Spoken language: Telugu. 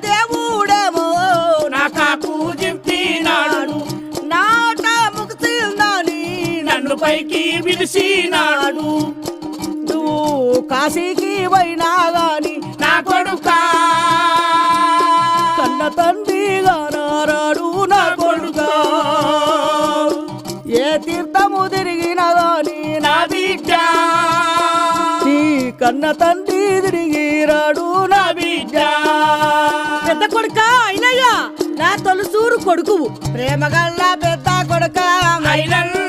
దేవుడేమో నా కాకు జింపినాడు నాట ముక్తిందని నన్ను పైకి పిలిచినాడు నువ్వు కాశీకి పోయినా గాని నా కొడుకా కన్న తండ్రిగా నారాడు నా కొడుకా ఏ తీర్థము తిరిగినా గాని నా బిడ్డ నీ కన్న తండ్రి తిరిగిరాడు నా బిడ్డ పెద్ద కొడుక అయినయ్యా నా తొలసూరు కొడుకువు ప్రేమగల్ల పెద్ద కొడుక అయినల్ల